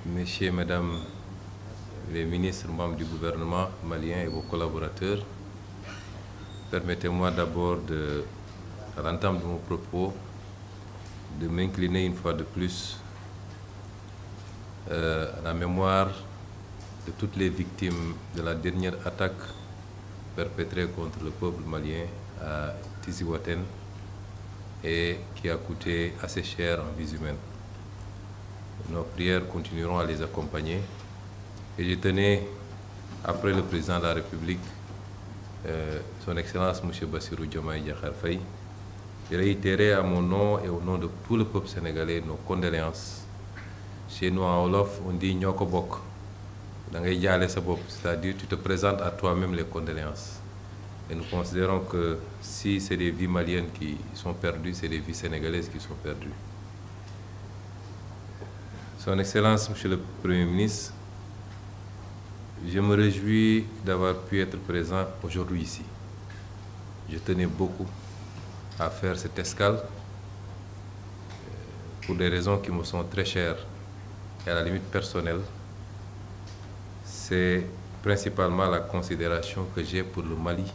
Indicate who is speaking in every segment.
Speaker 1: Messieurs, Mesdames les ministres, membres du gouvernement malien et vos collaborateurs, permettez-moi d'abord, à l'entame de mon propos, de m'incliner une fois de plus à la mémoire de toutes les victimes de la dernière attaque perpétrée contre le peuple malien à Tiziwaten et qui a coûté assez cher en vies humaines. Nos prières continueront à les accompagner. Et je tenais, après le président de la République, son Excellence M. Bassirou Diomaye Diakhar Faye, de réitérer à mon nom et au nom de tout le peuple sénégalais nos condoléances. Chez nous en Wolof, on dit Nyoko Bok. C'est-à-dire tu te présentes à toi-même les condoléances. Et nous considérons que si c'est des vies maliennes qui sont perdues, c'est des vies sénégalaises qui sont perdues. Son Excellence, Monsieur le Premier ministre, je me réjouis d'avoir pu être présent aujourd'hui ici. Je tenais beaucoup à faire cette escale pour des raisons qui me sont très chères et à la limite personnelle. C'est principalement la considération que j'ai pour le Mali,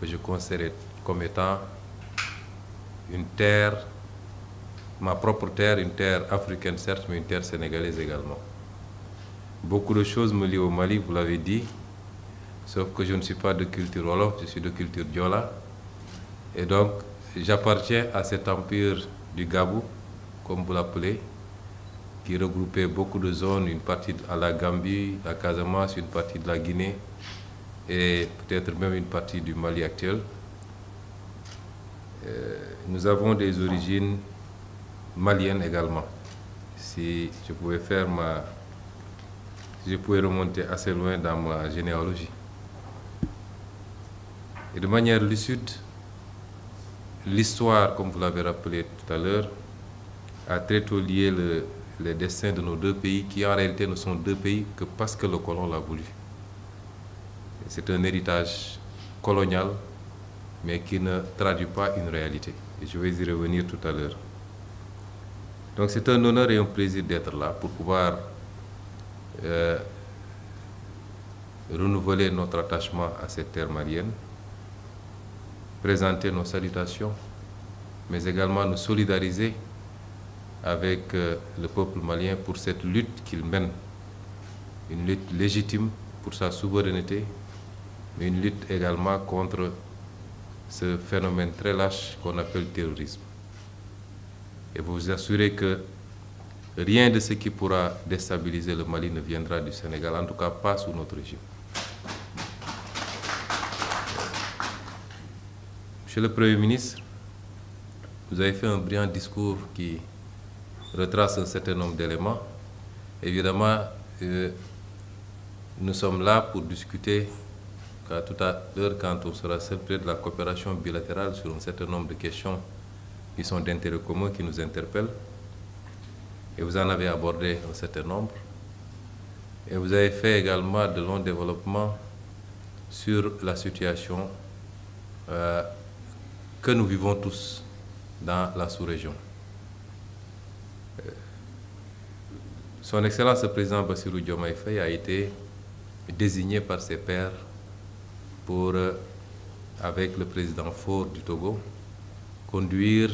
Speaker 1: que je considère comme étant une terre, ma propre terre, une terre africaine certes, mais une terre sénégalaise également. Beaucoup de choses me lient au Mali, vous l'avez dit, sauf que je ne suis pas de culture Wolof, je suis de culture Diola. Et donc, j'appartiens à cet empire du Gabou, comme vous l'appelez, qui regroupait beaucoup de zones, une partie à la Gambie, la Casamance, une partie de la Guinée, et peut-être même une partie du Mali actuel. Nous avons des origines maliennes également. Si je pouvais je pouvais remonter assez loin dans ma généalogie. Et de manière lucide, l'histoire, comme vous l'avez rappelé tout à l'heure, a très tôt lié les destins de nos deux pays, qui en réalité ne sont deux pays que parce que le colon l'a voulu. C'est un héritage colonial, mais qui ne traduit pas une réalité. Et je vais y revenir tout à l'heure. Donc c'est un honneur et un plaisir d'être là pour pouvoir renouveler notre attachement à cette terre malienne, présenter nos salutations, mais également nous solidariser avec le peuple malien pour cette lutte qu'il mène, une lutte légitime pour sa souveraineté, mais une lutte également contre ce phénomène très lâche qu'on appelle terrorisme. Et vous assurez que rien de ce qui pourra déstabiliser le Mali ne viendra du Sénégal, en tout cas pas sous notre régime. Monsieur le Premier ministre, vous avez fait un brillant discours qui retrace un certain nombre d'éléments. Évidemment, nous sommes là pour discuter tout à l'heure, quand on sera seul, près de la coopération bilatérale sur un certain nombre de questions qui sont d'intérêt commun, qui nous interpellent. Et vous en avez abordé un certain nombre. Et vous avez fait également de longs développements sur la situation que nous vivons tous dans la sous-région. Son Excellence le Président Bassirou Diomaye Faye a été désigné par ses pairs pour, avec le président Faure du Togo, conduire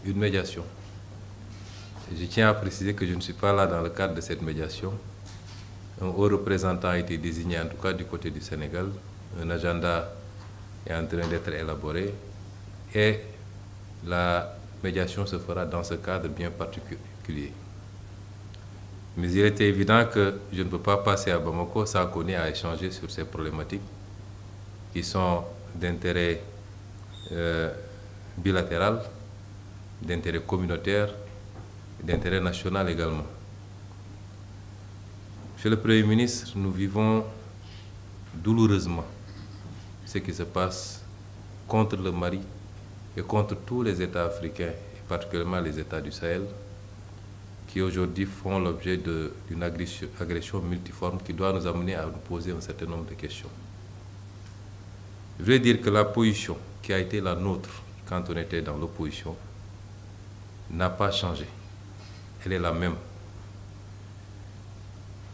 Speaker 1: une médiation. Je tiens à préciser que je ne suis pas là dans le cadre de cette médiation. Un haut représentant a été désigné, en tout cas du côté du Sénégal. Un agenda est en train d'être élaboré et la médiation se fera dans ce cadre bien particulier. Mais il était évident que je ne peux pas passer à Bamako sans qu'on ait à échanger sur ces problématiques qui sont d'intérêt bilatéral, d'intérêt communautaire, d'intérêt national également. Monsieur le Premier ministre, nous vivons douloureusement ce qui se passe contre le Mali et contre tous les États africains, et particulièrement les États du Sahel, qui aujourd'hui font l'objet d'une agression multiforme qui doit nous amener à nous poser un certain nombre de questions. Je voulais dire que la position qui a été la nôtre quand on était dans l'opposition n'a pas changé. Elle est la même.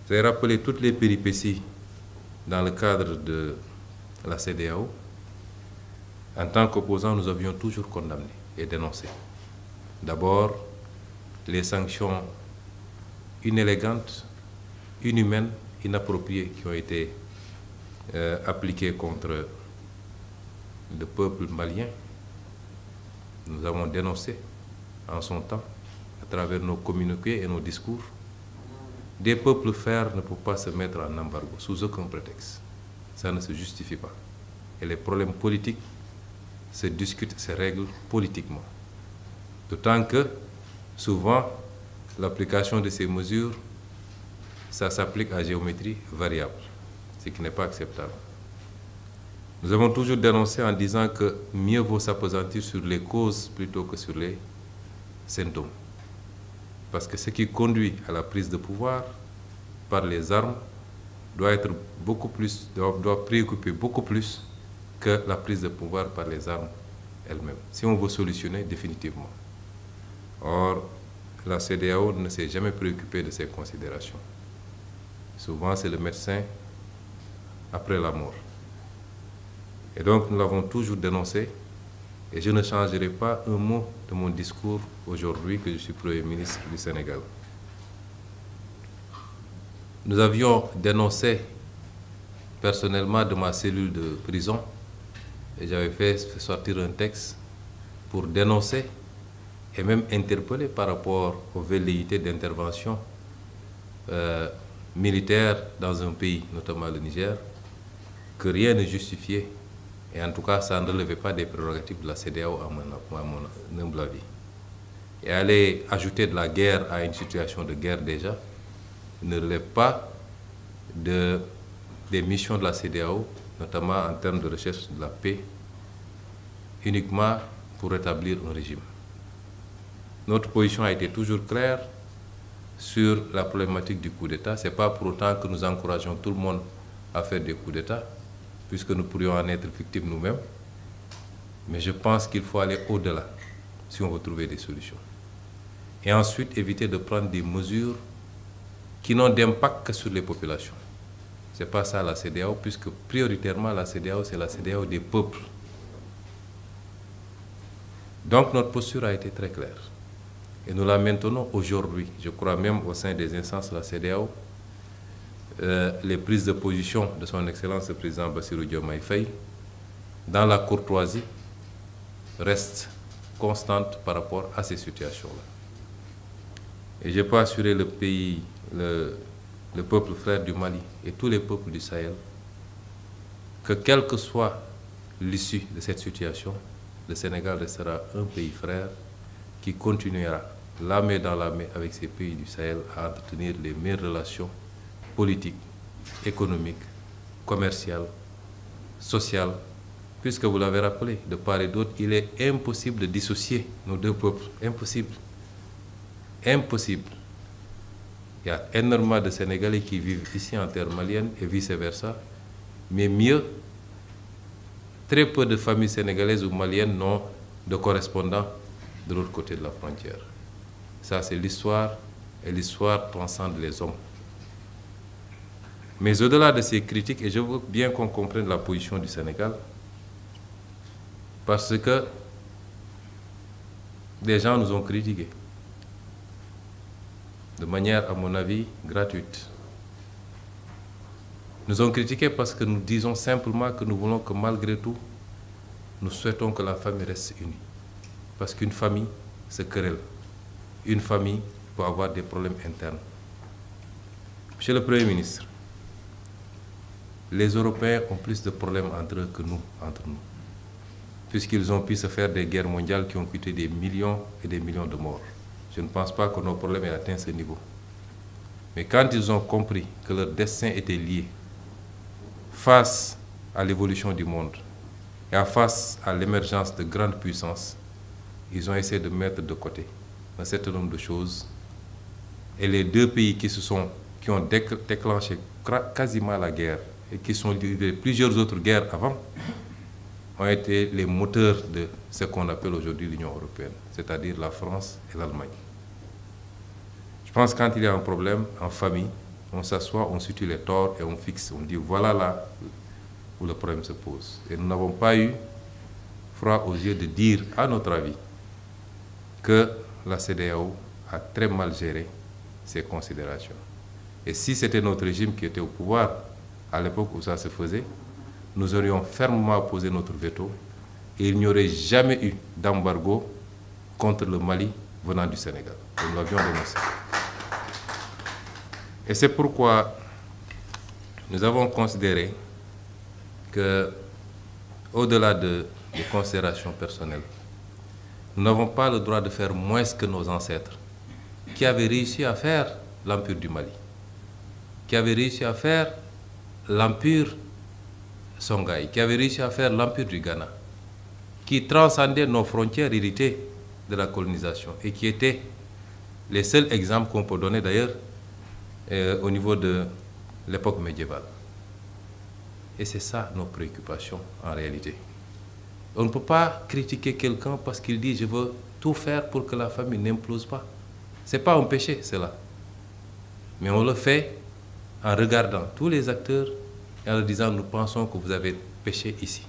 Speaker 1: Vous avez rappelé toutes les péripéties dans le cadre de la CEDEAO. En tant qu'opposants, nous avions toujours condamné et dénoncé. D'abord, les sanctions inélégantes, inhumaines, inappropriées qui ont été appliquées contre le peuple malien. Nous avons dénoncé en son temps, à travers nos communiqués et nos discours. Des peuples frères ne peuvent pas se mettre en embargo sous aucun prétexte. Ça ne se justifie pas. Et les problèmes politiques se discutent, se règlent politiquement. D'autant que, souvent, l'application de ces mesures, ça s'applique à géométrie variable, ce qui n'est pas acceptable. Nous avons toujours dénoncé en disant que mieux vaut s'appesantir sur les causes plutôt que sur les symptômes. Parce que ce qui conduit à la prise de pouvoir par les armes doit préoccuper beaucoup plus que la prise de pouvoir par les armes elles-mêmes, si on veut solutionner définitivement. Or, la CEDEAO ne s'est jamais préoccupée de ces considérations. Souvent, c'est le médecin après la mort. Et donc, nous l'avons toujours dénoncé, et je ne changerai pas un mot de mon discours aujourd'hui que je suis Premier ministre du Sénégal. Nous avions dénoncé personnellement de ma cellule de prison, et j'avais fait sortir un texte pour dénoncer et même interpeller par rapport aux velléités d'intervention militaire dans un pays, notamment le Niger, que rien ne justifiait. Et en tout cas, ça ne relevait pas des prérogatives de la CEDEAO à mon humble avis. Et aller ajouter de la guerre à une situation de guerre déjà ne relève pas des missions de la CEDEAO, notamment en termes de recherche de la paix, uniquement pour rétablir un régime. Notre position a été toujours claire sur la problématique du coup d'État. Ce n'est pas pour autant que nous encourageons tout le monde à faire des coups d'État, puisque nous pourrions en être victimes nous-mêmes. Mais je pense qu'il faut aller au-delà si on veut trouver des solutions. Et ensuite, éviter de prendre des mesures qui n'ont d'impact que sur les populations. Ce n'est pas ça la CEDEAO, puisque prioritairement la CEDEAO, c'est la CEDEAO des peuples. Donc notre posture a été très claire. Et nous la maintenons aujourd'hui. Je crois même au sein des instances de la CEDEAO, les prises de position de son Excellence le Président Bassirou Diomaye Faye, dans la courtoisie, restent constantes par rapport à ces situations-là. Et je peux assurer le pays, le peuple frère du Mali et tous les peuples du Sahel que quelle que soit l'issue de cette situation, le Sénégal restera un pays frère qui continuera la main dans la main avec ces pays du Sahel à entretenir les meilleures relations politiques, économiques, commerciales, sociales, puisque vous l'avez rappelé, de part et d'autre, il est impossible de dissocier nos deux peuples. Impossible. Impossible. Il y a énormément de Sénégalais qui vivent ici en terre malienne et vice-versa, mais mieux, très peu de familles sénégalaises ou maliennes n'ont de correspondants de l'autre côté de la frontière. Ça, c'est l'histoire, et l'histoire transcende les hommes. Mais au-delà de ces critiques, et je veux bien qu'on comprenne la position du Sénégal, parce que des gens nous ont critiqués, de manière, à mon avis, gratuite. Nous ont critiqués parce que nous disons simplement que nous voulons que malgré tout, nous souhaitons que la famille reste unie. Parce qu'une famille se querelle. Une famille peut avoir des problèmes internes. Monsieur le Premier ministre, les Européens ont plus de problèmes entre eux que nous, entre nous. Puisqu'ils ont pu se faire des guerres mondiales qui ont coûté des millions et des millions de morts. Je ne pense pas que nos problèmes aient atteint ce niveau. Mais quand ils ont compris que leur destin était lié face à l'évolution du monde et face à l'émergence de grandes puissances, ils ont essayé de mettre de côté un certain nombre de choses. Et les deux pays qui ont déclenché quasiment la guerre et qui sont livrés plusieurs autres guerres avant, ont été les moteurs de ce qu'on appelle aujourd'hui l'Union européenne, c'est-à-dire la France et l'Allemagne. Je pense que quand il y a un problème en famille, On s'assoit, on situe les torts et on fixe. On dit voilà là où le problème se pose. Et nous n'avons pas eu froid aux yeux de dire, à notre avis, que la CEDEAO a très mal géré ces considérations. Et si c'était notre régime qui était au pouvoir à l'époque où ça se faisait, nous aurions fermement posé notre veto et il n'y aurait jamais eu d'embargo contre le Mali venant du Sénégal. Et nous l'avions dénoncé. Et c'est pourquoi nous avons considéré que, au-delà des considérations personnelles, nous n'avons pas le droit de faire moins que nos ancêtres, qui avaient réussi à faire l'Empire du Mali, qui avaient réussi à faire l'Empire Songhai, qui avaient réussi à faire l'Empire du Ghana, qui transcendaient nos frontières héritées de la colonisation et qui étaient les seuls exemples qu'on peut donner d'ailleurs au niveau de l'époque médiévale. Et c'est ça nos préoccupations en réalité. On ne peut pas critiquer quelqu'un parce qu'il dit « je veux tout faire pour que la famille n'implose pas ». Ce n'est pas un péché, cela. Mais on le fait en regardant tous les acteurs et en leur disant « nous pensons que vous avez péché ici ».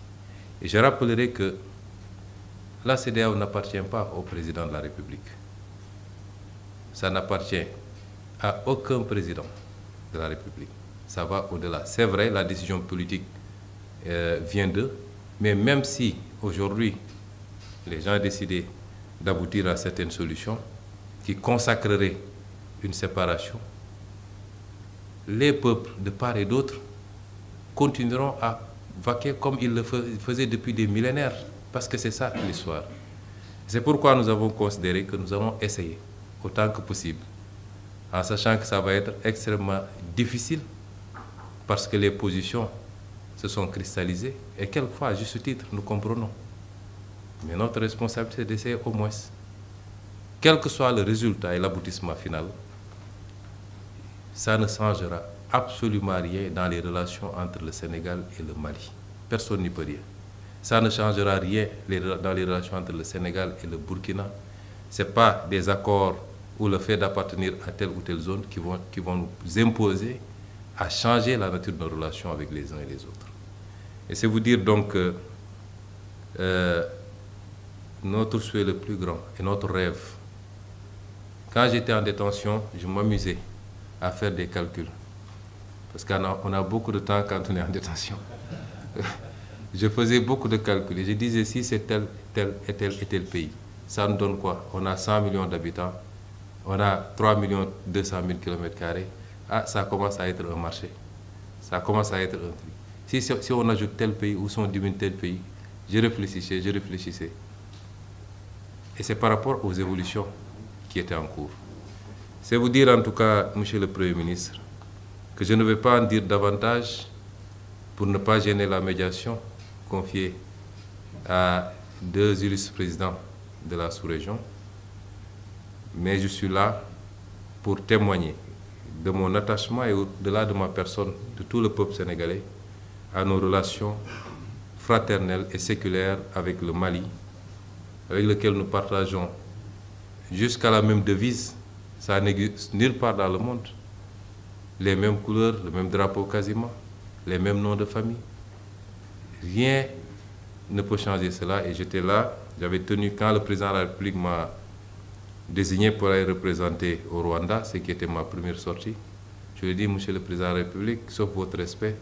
Speaker 1: Et je rappellerai que la CEDEAO n'appartient pas au président de la République. Ça n'appartient à aucun président de la République. Ça va au-delà. C'est vrai, la décision politique vient d'eux, mais même si aujourd'hui les gens ont décidé d'aboutir à certaines solutions qui consacreraient une séparation, les peuples de part et d'autre continueront à vaquer comme ils le faisaient depuis des millénaires, parce que c'est ça l'histoire. C'est pourquoi nous avons considéré que nous allons essayer autant que possible, en sachant que ça va être extrêmement difficile, parce que les positions se sont cristallisées, et quelquefois, à juste titre, nous comprenons. Mais notre responsabilité, c'est d'essayer au moins, quel que soit le résultat et l'aboutissement final, ça ne changera absolument rien dans les relations entre le Sénégal et le Mali. Personne n'y peut rien. Ça ne changera rien dans les relations entre le Sénégal et le Burkina. Ce n'est pas des accords ou le fait d'appartenir à telle ou telle zone qui vont nous imposer à changer la nature de nos relations avec les uns et les autres. Et c'est vous dire donc que notre souhait le plus grand et notre rêve, quand j'étais en détention, je m'amusais à faire des calculs. Parce qu'on a beaucoup de temps quand on est en détention. Je faisais beaucoup de calculs et je disais si c'est tel et tel pays, ça nous donne quoi? On a 100 millions d'habitants, on a 3 200 000 km². Ah, ça commence à être un marché. Ça commence à être un truc. Si on ajoute tel pays ou si on diminue tel pays, je réfléchissais. Et c'est par rapport aux évolutions qui étaient en cours. C'est vous dire en tout cas, Monsieur le Premier ministre, que je ne vais pas en dire davantage pour ne pas gêner la médiation confiée à 2 illustres présidents de la sous-région. Mais je suis là pour témoigner de mon attachement et au-delà de ma personne, de tout le peuple sénégalais, à nos relations fraternelles et séculaires avec le Mali, avec lequel nous partageons jusqu'à la même devise, ça n'existe nulle part dans le monde, les mêmes couleurs, le même drapeau quasiment, les mêmes noms de famille. Rien ne peut changer cela et j'étais là, j'avais tenu, quand le président de la République m'a désigné pour aller représenter au Rwanda, ce qui était ma première sortie. Je lui ai dit, Monsieur le Président de la République, sauf votre respect,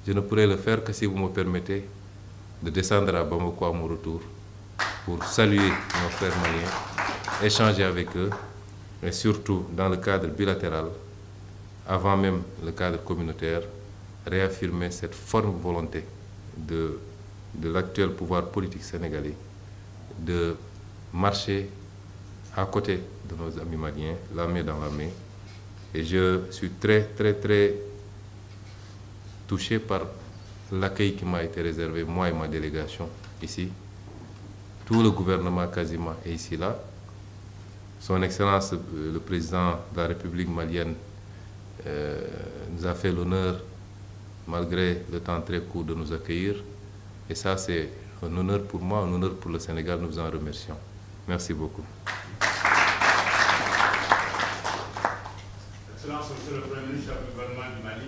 Speaker 1: je ne pourrai le faire que si vous me permettez de descendre à Bamako à mon retour pour saluer nos frères maliens, échanger avec eux, et surtout dans le cadre bilatéral, avant même le cadre communautaire, réaffirmer cette forme volonté de l'actuel pouvoir politique sénégalais de marcher à côté de nos amis maliens, la main dans la main. Et je suis très touché par l'accueil qui m'a été réservé, moi et ma délégation, ici. Tout le gouvernement quasiment est ici, là. Son Excellence, le Président de la République malienne, nous a fait l'honneur, malgré le temps très court, de nous accueillir. Et ça, c'est un honneur pour moi, un honneur pour le Sénégal. Nous vous en remercions. Merci beaucoup.
Speaker 2: Excellence. Monsieur le Premier ministre du gouvernement du Mali.